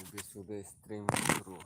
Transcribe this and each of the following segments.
सुबह सुबह स्ट्रीम शुरू।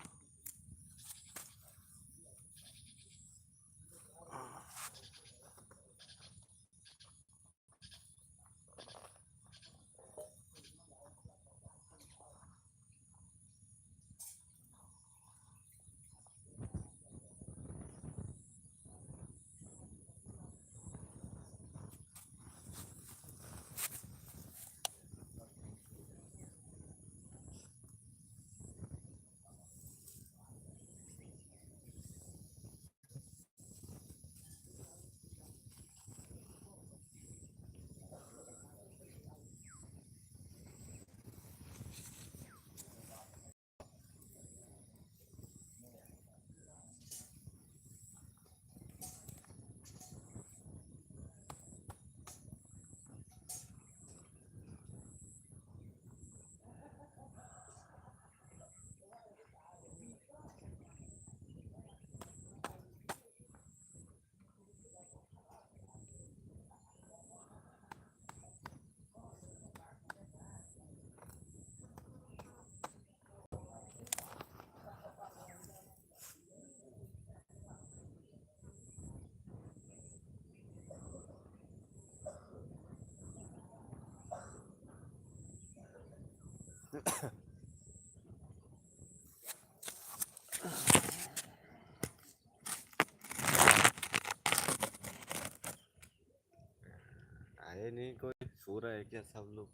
आए नहीं कोई, सो रहा है क्या सब लोग?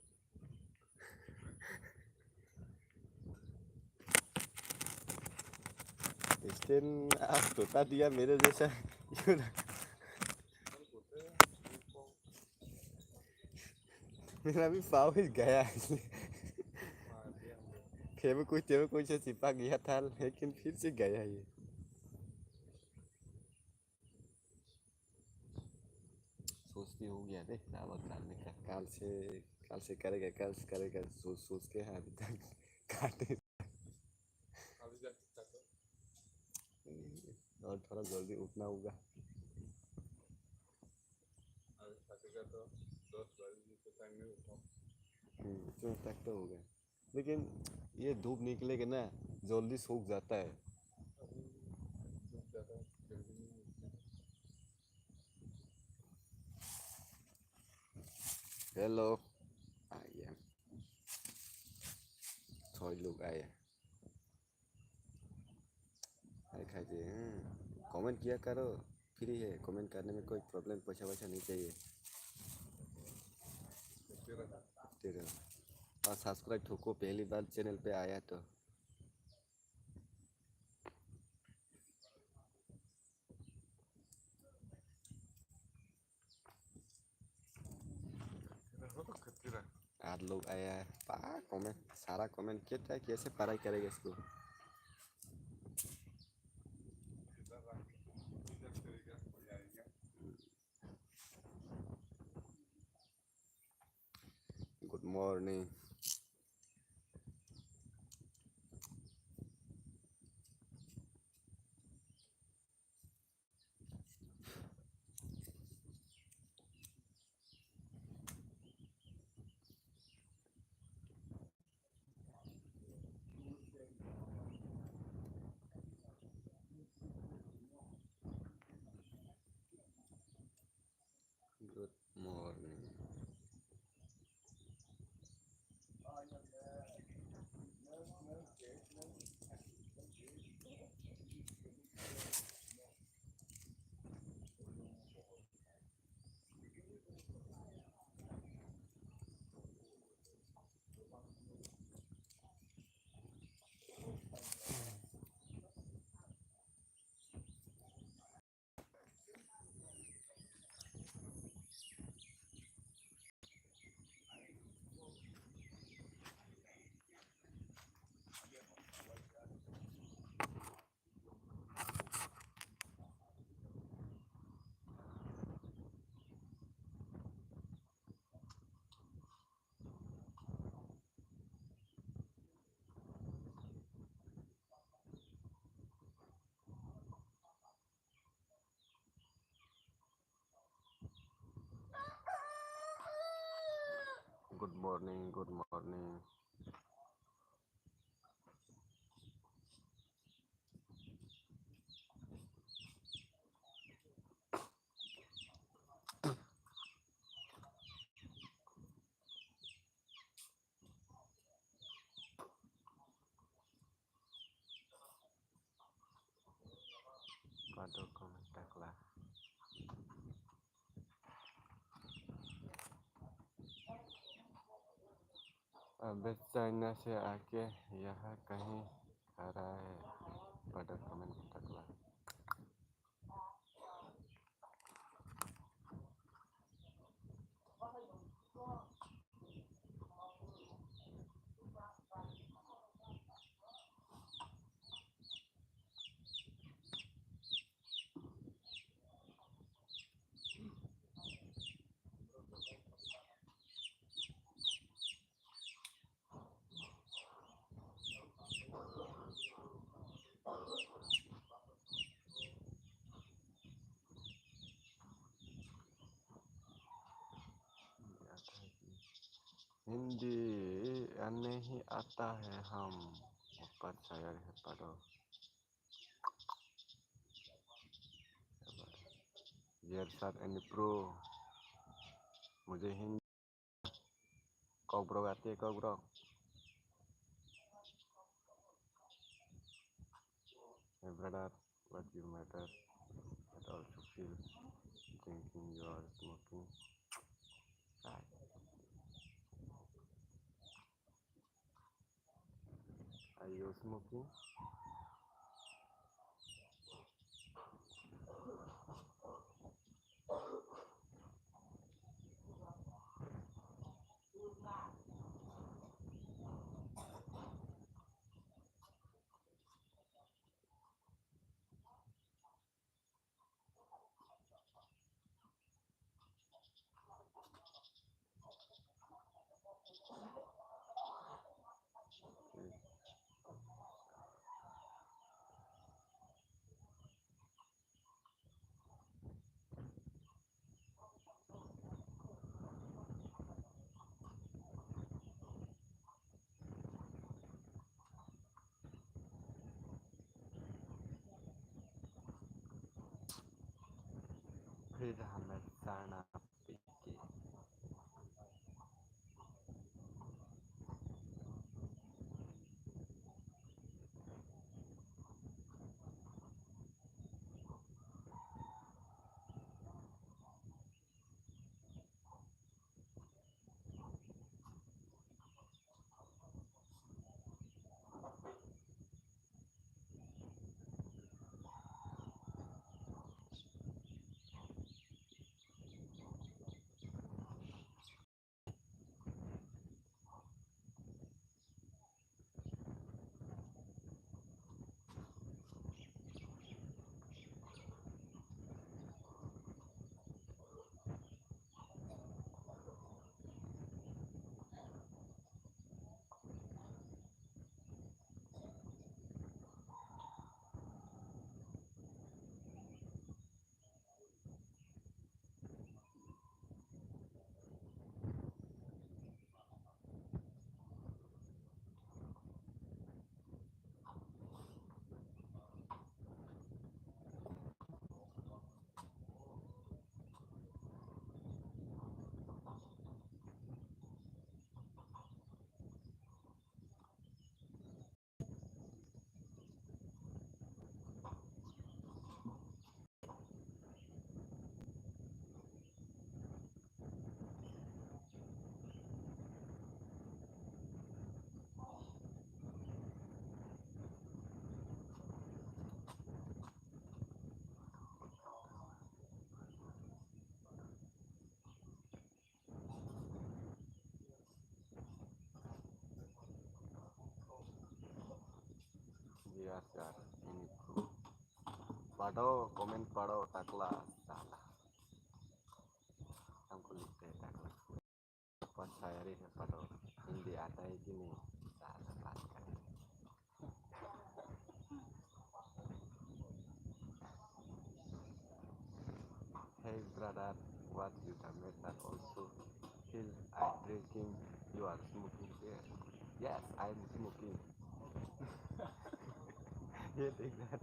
स्टैंड आप बता दिया मेरे जैसा क्यों ना? मेरा भी पाव ही गया है। फेविक्विक से चिपक गया था लेकिन फिर से गया ये। सोचती हो गया रे दावत डालने का, काल से करेगा, कल से करेगा, सोच सोच के है अभी तक काटे। और थोड़ा जल्दी उठना होगा। इतना तक तो हो गया, लेकिन ये धूप निकले के ना जल्दी सूख जाता है। हेलो, आइए, थोड़े लोग आए। हाय खाइए, कमेंट किया करो, फ्री है कमेंट करने में, कोई प्रॉब्लम पैसा वैसा नहीं चाहिए। तेरे और सब्सक्राइब ठोको, पहली बार चैनल पे आया तो। आठ लोग आया है, पा कमेंट सारा कमेंट किया, कैसे पढ़ाई करेगा इसको। Good morning. Good morning. Good morning, good morning. Pado komentarlah. अब चाइना से आके यहाँ कहीं खड़ा है pada komentarlah. हिंदी नहीं आता है हम ऊपर शायर है पढ़ो यार साथ एंड प्रो मुझे हिंदी कौ ब्रो आती है कौ bro hey brother what you matter but also feel thinking you are smoking right. Are you smoking? फिर हमें जाना पीके Yes, यार ini bro पढ़ो कमेंट पढ़ो टकला साला हमको लिखते हैं टकला ऊपर शायरी है पढ़ो हिंदी आता है कि नहीं साला बात करें hey brother what you have made that also feel I drinking you are smoking here yes I'm smoking you think that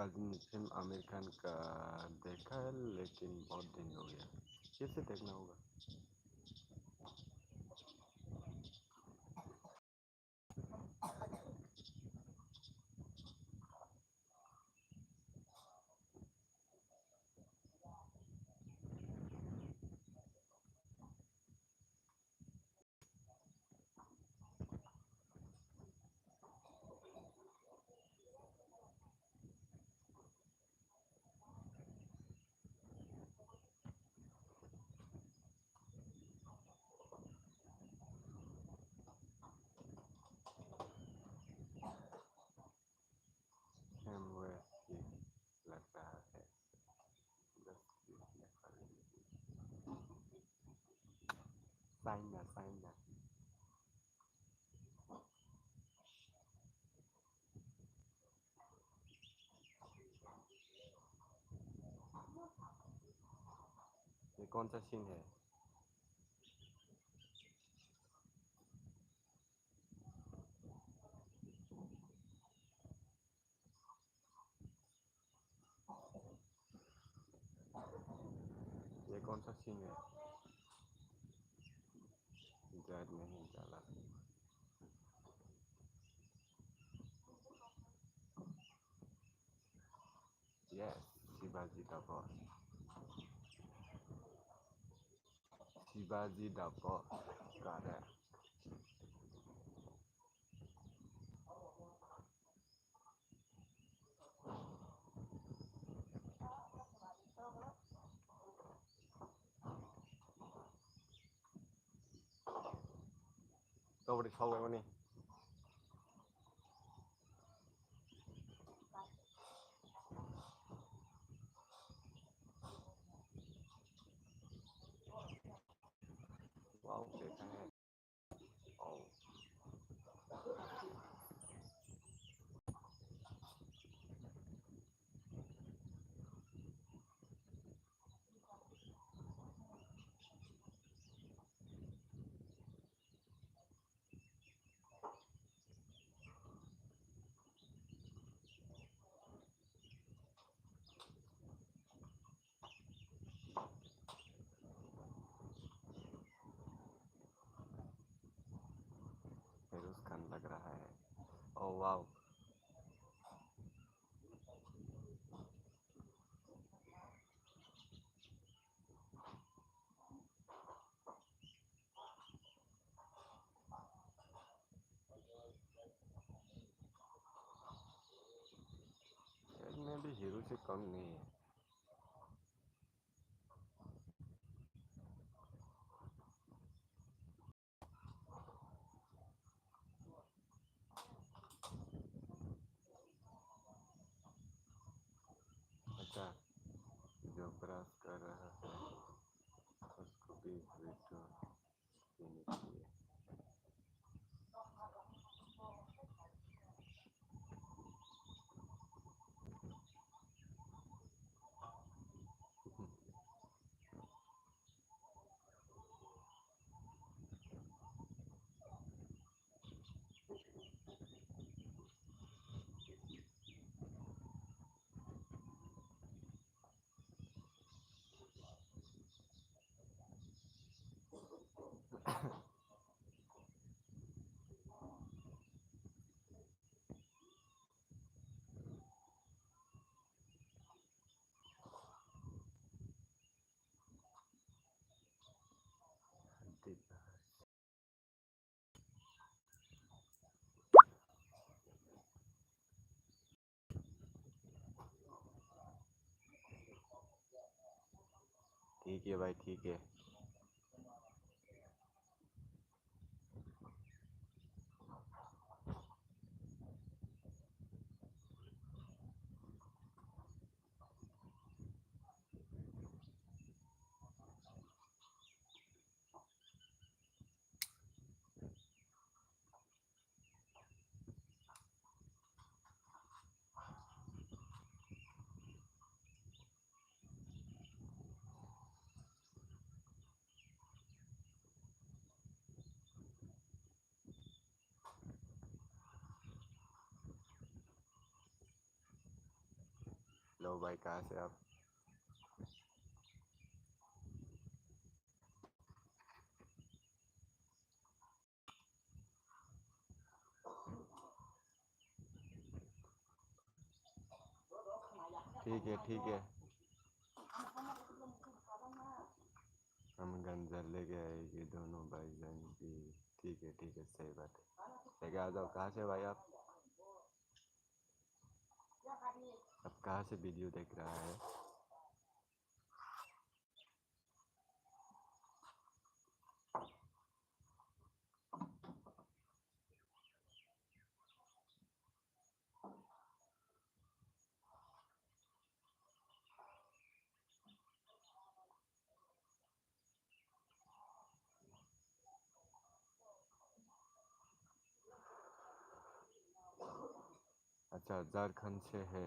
cousin film Aamir Khan का देखा है लेकिन बहुत दिन हो गया, फिर से देखना होगा। सेम वैसी लग रहा है, बस देखने वाली। साइना साइना ये कौन सा सीन है? ये कौन सा सीन है? याद नहीं डाला। Yes, Shivaji the boss. Shivaji the boss, got it. Nobody follow me. Wow, देखा है। Oh, फेरोज खान लग रहा है। Oh wow. एज में भी हीरो से कम नहीं है। अच्छा, जो ब्रश कर रहा है उसको भी वीडियो देनी चाहिए। ठीक है भाई, ठीक है। लो भाई, कहाँ से आप? ठीक है ठीक है, हम गंजा लेके आएगी दोनों भाईजान की। ठीक है, सही बात है, लेके आ जाओ। कहाँ से भाई आप? अब कहाँ से वीडियो देख रहा है? अच्छा, झारखंड से है।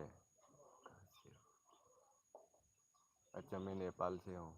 कहाँ से? अच्छा, मैं नेपाल से हूँ।